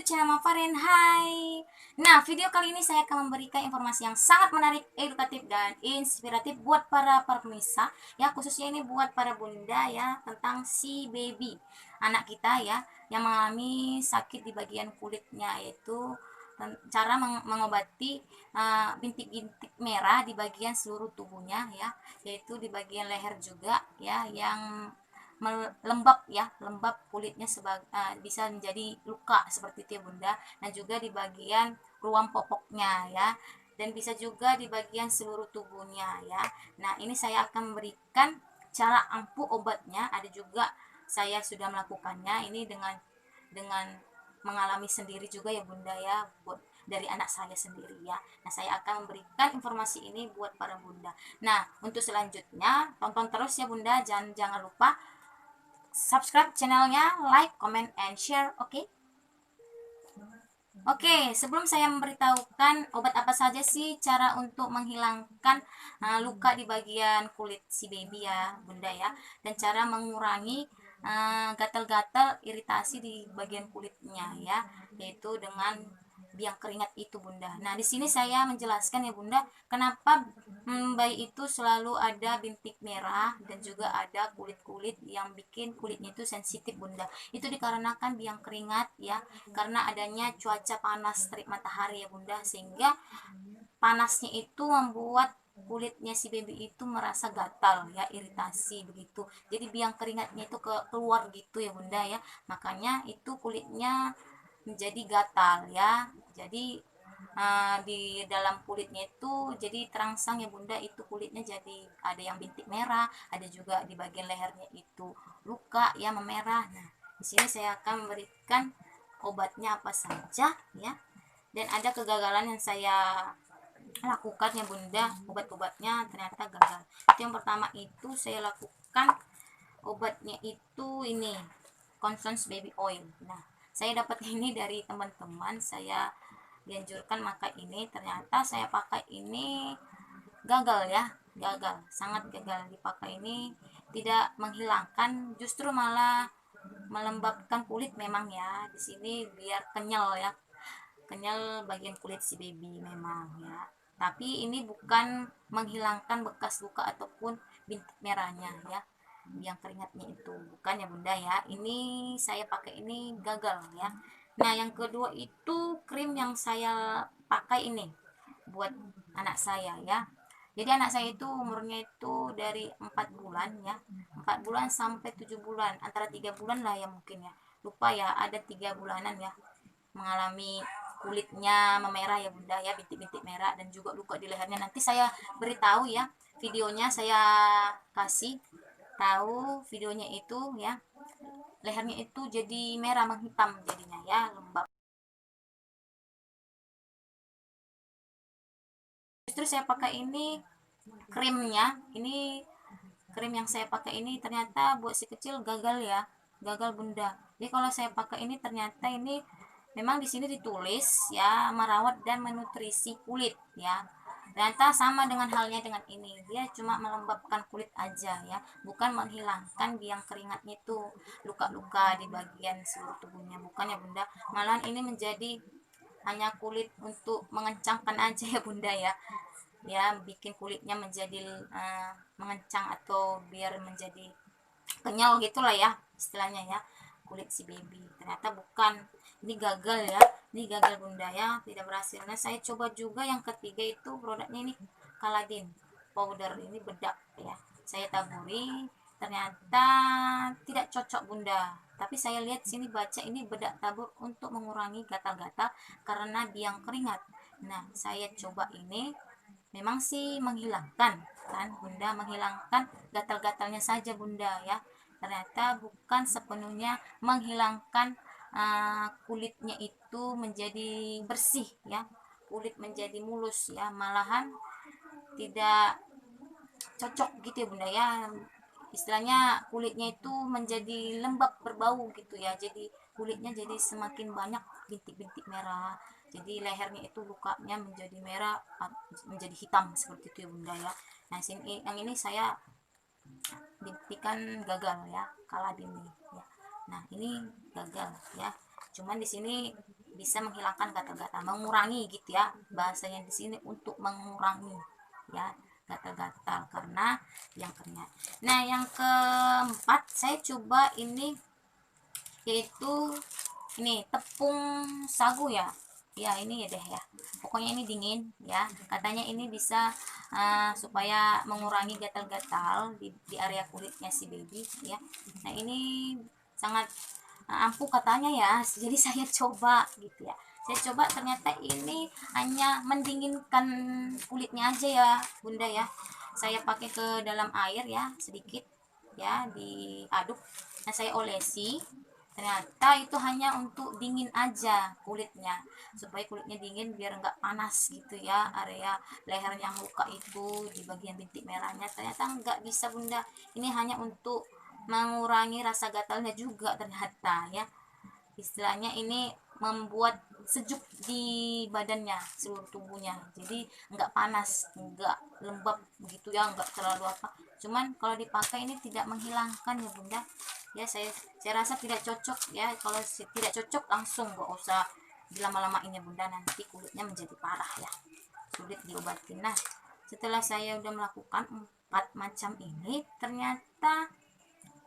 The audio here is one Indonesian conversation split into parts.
YouTube channel Mafarin. Hai. Nah, video kali ini saya akan memberikan informasi yang sangat menarik, edukatif dan inspiratif buat para pemirsa ya, khususnya ini buat para bunda ya, tentang si baby, anak kita ya, yang mengalami sakit di bagian kulitnya, yaitu cara mengobati bintik-bintik merah di bagian seluruh tubuhnya ya, yaitu di bagian leher juga ya, yang lembab ya, lembab kulitnya bisa menjadi luka seperti itu ya bunda, dan juga di bagian ruang popoknya ya, dan bisa juga di bagian seluruh tubuhnya ya. Nah, ini saya akan memberikan cara ampuh obatnya, ada juga saya sudah melakukannya ini dengan mengalami sendiri juga ya bunda ya, buat dari anak saya sendiri ya. Nah, saya akan memberikan informasi ini buat para bunda. Nah, untuk selanjutnya tonton terus ya bunda, jangan lupa subscribe channelnya, like, comment, and share. Oke, sebelum saya memberitahukan obat apa saja sih cara untuk menghilangkan luka di bagian kulit si baby ya bunda ya, dan cara mengurangi gatal-gatal iritasi di bagian kulitnya ya, yaitu dengan biang keringat itu bunda. Nah, di sini saya menjelaskan ya bunda, kenapa bayi itu selalu ada bintik merah dan juga ada kulit-kulit yang bikin kulitnya itu sensitif bunda. Itu dikarenakan biang keringat ya, karena adanya cuaca panas terik matahari ya bunda, sehingga panasnya itu membuat kulitnya si baby itu merasa gatal ya, iritasi begitu, jadi biang keringatnya itu keluar gitu ya bunda ya, makanya itu kulitnya menjadi gatal ya. Jadi di dalam kulitnya itu jadi terangsang ya bunda, itu kulitnya jadi ada yang bintik merah, ada juga di bagian lehernya itu luka ya, memerah. Nah, di sini saya akan memberikan obatnya apa saja ya, dan ada kegagalan yang saya lakukan ya bunda, obat-obatnya ternyata gagal. Itu yang pertama, itu saya lakukan obatnya itu ini Constance Baby Oil. Nah, saya dapat ini dari teman-teman, saya dianjurkan maka ini, ternyata saya pakai ini gagal ya, gagal, sangat gagal. Dipakai ini tidak menghilangkan, justru malah melembabkan kulit memang ya, di sini biar kenyal ya, kenyal bagian kulit si baby memang ya, tapi ini bukan menghilangkan bekas luka ataupun bintik merahnya ya, yang keringatnya itu bukan ya bunda ya. Ini saya pakai ini gagal ya. Nah, yang kedua itu krim yang saya pakai ini buat anak saya ya. Jadi anak saya itu umurnya itu dari 4 bulan ya, 4 bulan sampai 7 bulan, antara 3 bulan lah ya mungkin ya, lupa ya, ada 3 bulanan ya, mengalami kulitnya memerah ya bunda ya, bintik-bintik merah dan juga luka di lehernya. Nanti saya beritahu ya videonya, saya kasih tahu videonya itu ya, lehernya itu jadi merah menghitam jadinya ya, lembab. Justru saya pakai ini krimnya, ini krim yang saya pakai ini ternyata buat si kecil gagal ya, gagal bunda. Jadi kalau saya pakai ini ternyata ini memang di sini ditulis ya, merawat dan menutrisi kulit ya, ternyata sama dengan halnya dengan ini, dia cuma melembabkan kulit aja ya, bukan menghilangkan biang keringatnya itu, luka-luka di bagian seluruh tubuhnya, bukan ya bunda, malahan ini menjadi hanya kulit untuk mengencangkan aja ya bunda ya, ya bikin kulitnya menjadi mengencang atau biar menjadi kenyal gitulah ya istilahnya ya, kulit si baby. Ternyata bukan, ini gagal ya, ini gagal bunda ya, tidak berhasil. Nah, saya coba juga yang ketiga itu produknya ini Kaladin powder, ini bedak ya, saya taburi, ternyata tidak cocok bunda. Tapi saya lihat sini baca ini bedak tabur untuk mengurangi gatal-gatal karena biang keringat. Nah, saya coba ini memang sih menghilangkan kan bunda, menghilangkan gatal-gatalnya saja bunda ya, ternyata bukan sepenuhnya menghilangkan kulitnya itu menjadi bersih ya, kulit menjadi mulus ya, malahan tidak cocok gitu ya bunda ya, istilahnya kulitnya itu menjadi lembab berbau gitu ya, jadi kulitnya jadi semakin banyak bintik-bintik merah, jadi lehernya itu lukanya menjadi merah, menjadi hitam seperti itu ya bunda ya. Nah, sini yang ini saya dibuktikan gagal ya, kalah dini ya. Nah, ini gagal ya, cuman di sini bisa menghilangkan gatal-gatal, mengurangi gitu ya bahasanya di sini, untuk mengurangi ya gatal-gatal karena yang keringat. Nah yang keempat saya coba ini, yaitu ini tepung sagu ya. Ya ini ya deh ya, pokoknya ini dingin ya, katanya ini bisa supaya mengurangi gatal-gatal di area kulitnya si baby ya. Nah ini sangat ampuh katanya ya, jadi saya coba gitu ya. Saya coba, ternyata ini hanya mendinginkan kulitnya aja ya bunda ya. Saya pakai ke dalam air ya sedikit ya, diaduk. Nah saya olesi, ternyata itu hanya untuk dingin aja kulitnya, supaya kulitnya dingin biar nggak panas gitu ya area leher yang luka itu di bagian bintik merahnya. Ternyata nggak bisa bunda, ini hanya untuk mengurangi rasa gatalnya juga ternyata ya. Istilahnya ini membuat sejuk di badannya, seluruh tubuhnya, jadi nggak panas, nggak lembab gitu ya, nggak terlalu apa. Cuman kalau dipakai ini tidak menghilangkan ya bunda ya. Saya rasa tidak cocok ya, kalau tidak cocok langsung nggak usah dilama-lamain ya bunda, nanti kulitnya menjadi parah ya, sulit diobatin. Nah setelah saya udah melakukan 4 macam ini, ternyata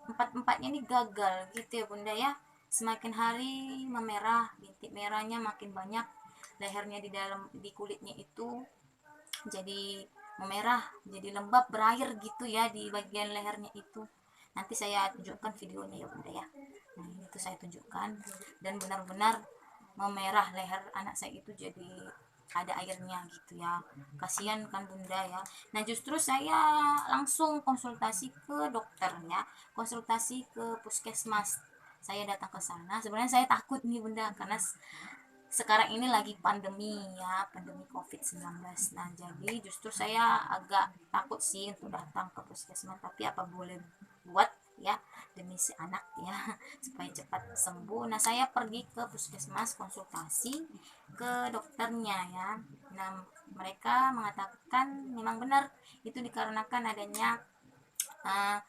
empat-empatnya ini gagal gitu ya bunda ya. Semakin hari memerah, bintik merahnya makin banyak, lehernya di dalam di kulitnya itu jadi memerah, jadi lembab, berair gitu ya di bagian lehernya itu. Nanti saya tunjukkan videonya ya bunda ya. Nah ini tuh saya tunjukkan, dan benar-benar memerah leher anak saya itu, jadi ada airnya gitu ya, kasihan kan bunda ya. Nah justru saya langsung konsultasi ke dokternya, konsultasi ke puskesmas. Saya datang ke sana, sebenarnya saya takut nih bunda, karena sekarang ini lagi pandemi ya, pandemi COVID-19. Nah jadi justru saya agak takut sih untuk datang ke puskesmas, tapi apa boleh buat ya, demi si anak ya, supaya cepat sembuh. Nah saya pergi ke puskesmas konsultasi ke dokternya ya. Nah mereka mengatakan memang benar itu dikarenakan adanya uh,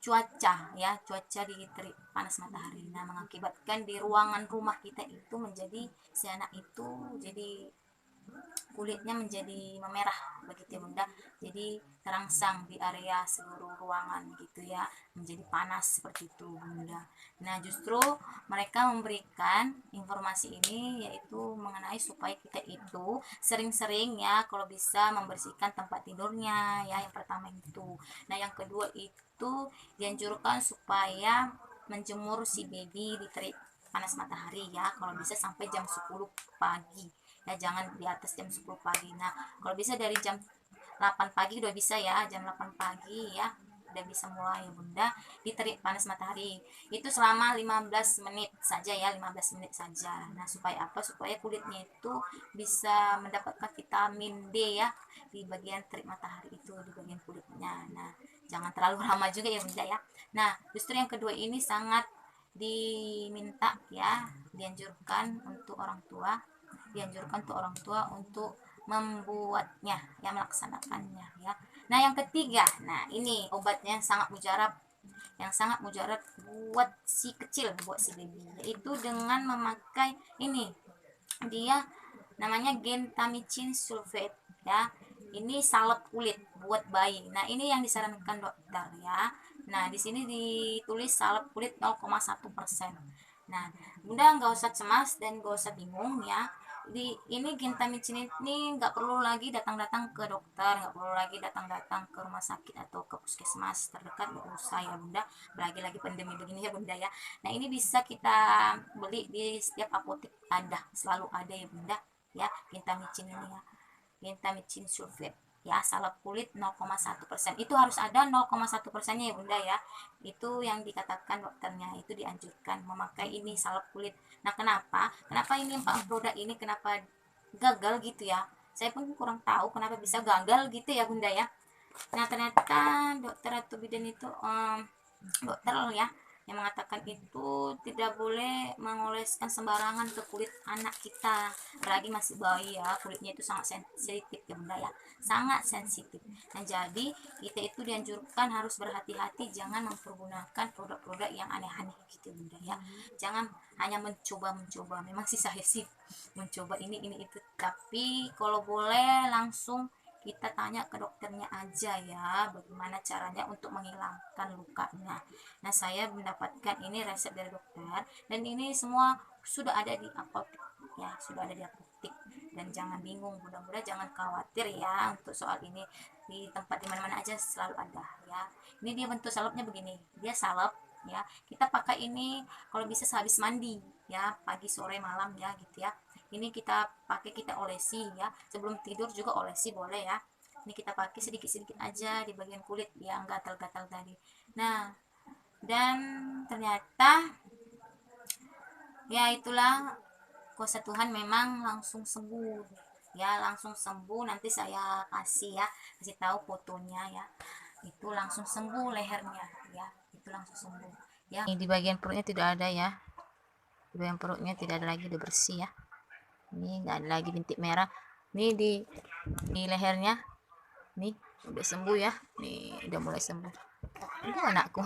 cuaca ya, cuaca di terik panas matahari. Nah mengakibatkan di ruangan rumah kita itu menjadi, si anak itu jadi kulitnya menjadi memerah begitu ya bunda, jadi terangsang di area seluruh ruangan gitu ya, menjadi panas seperti itu bunda. Nah justru mereka memberikan informasi ini, yaitu mengenai supaya kita itu sering-sering ya kalau bisa membersihkan tempat tidurnya ya, yang pertama itu. Nah yang kedua itu dianjurkan supaya menjemur si baby di terik panas matahari ya, kalau bisa sampai jam 10 pagi ya, jangan di atas jam 10 pagi. Nah kalau bisa dari jam 8 pagi udah bisa ya, jam 8 pagi ya udah bisa mulai ya bunda, di terik panas matahari itu selama 15 menit saja ya, 15 menit saja. Nah supaya apa, supaya kulitnya itu bisa mendapatkan vitamin D ya, di bagian terik matahari itu, di bagian kulitnya. Nah jangan terlalu lama juga ya bunda ya. Nah justru yang kedua ini sangat diminta ya, dianjurkan untuk orang tua, dianjurkan untuk orang tua untuk membuatnya ya, melaksanakannya ya. Nah yang ketiga, nah ini obatnya yang sangat mujarab, yang sangat mujarab buat si kecil, buat si baby, yaitu dengan memakai ini, dia namanya gentamicin sulfate ya. Ini salep kulit buat bayi. Nah ini yang disarankan dokter ya. Nah di sini ditulis salep kulit 0,1%. Nah bunda nggak usah cemas dan nggak usah bingung ya, di ini gentamicin ini nggak perlu lagi datang-datang ke dokter, nggak perlu lagi datang-datang ke rumah sakit atau ke puskesmas terdekat, nggak usah ya bunda, lagi pandemi begini ya bunda ya. Nah ini bisa kita beli di setiap apotek, ada, selalu ada ya bunda ya, gentamicin ini ya, gentamicin sulfate ya, salep kulit 0,1%, itu harus ada 0,1%-nya ya bunda ya. Itu yang dikatakan dokternya, itu dianjurkan memakai ini salep kulit. Nah kenapa ini 4 produk ini kenapa gagal gitu ya, saya pun kurang tahu kenapa bisa gagal gitu ya bunda ya. Nah ternyata dokter atau bidan itu dokter ya, yang mengatakan itu tidak boleh mengoleskan sembarangan ke kulit anak kita, apalagi masih bayi ya, kulitnya itu sangat sensitif ya bunda ya, sangat sensitif. Nah jadi kita itu dianjurkan harus berhati-hati, jangan mempergunakan produk-produk yang aneh-aneh gitu bunda ya, jangan hanya mencoba-mencoba. Memang sih saya sih mencoba ini itu, tapi kalau boleh langsung kita tanya ke dokternya aja ya, bagaimana caranya untuk menghilangkan lukanya. Nah, saya mendapatkan ini resep dari dokter, dan ini semua sudah ada di apotek ya, sudah ada di apotek. Dan jangan bingung, mudah-mudahan jangan khawatir ya untuk soal ini, di tempat dimana-mana aja selalu ada ya. Ini dia bentuk salepnya begini, dia salep ya, kita pakai ini kalau bisa sehabis mandi ya, pagi sore malam ya gitu ya. Ini kita pakai, kita olesi ya, sebelum tidur juga olesi boleh ya. Ini kita pakai sedikit-sedikit aja di bagian kulit yang gatal-gatal tadi. Nah, dan ternyata ya itulah, kuasa Tuhan memang langsung sembuh ya, langsung sembuh. Nanti saya kasih ya, kasih tahu fotonya ya, itu langsung sembuh lehernya ya, itu langsung sembuh ya. Di bagian perutnya tidak ada ya, di bagian perutnya tidak ada lagi, udah bersih ya. Ini nggak ada lagi bintik merah. Nih di lehernya nih udah sembuh ya, nih udah mulai sembuh. Ini anakku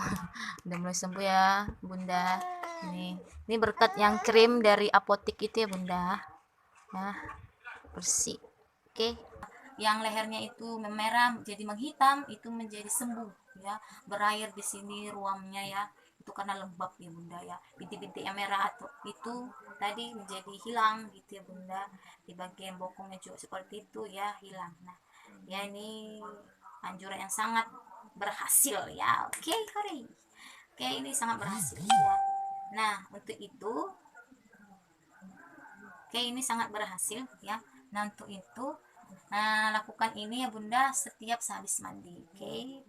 udah mulai sembuh ya bunda. Ini berkat yang krim dari apotek itu ya bunda ya, bersih. Oke, yang lehernya itu memerah jadi menghitam itu menjadi sembuh ya, berair di sini ruamnya ya, itu karena lembab ya bunda ya, bintik-bintik yang merah atau itu tadi menjadi hilang gitu ya bunda. Di bagian bokongnya juga seperti itu ya, hilang. Nah ya, ini anjuran yang sangat berhasil ya. Oke, hore. Oke, ini sangat berhasil ya. Nah untuk itu, oke, ini sangat berhasil ya. Nah untuk itu, nah lakukan ini ya bunda setiap sehabis mandi.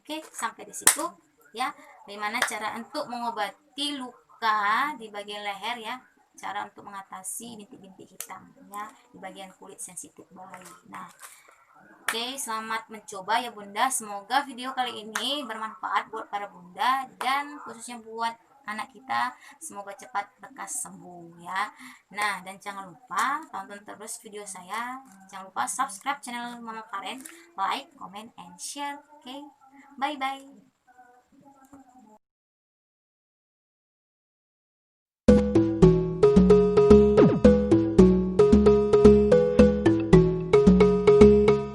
Oke, sampai di situ ya. Bagaimana cara untuk mengobati luka di bagian leher ya, cara untuk mengatasi bintik-bintik hitam ya di bagian kulit sensitif bayi. Nah oke, selamat mencoba ya bunda, semoga video kali ini bermanfaat buat para bunda dan khususnya buat anak kita, semoga cepat lekas sembuh ya. Nah, dan jangan lupa tonton terus video saya, jangan lupa subscribe channel Mama Karen, like, comment, and share. Oke, bye bye.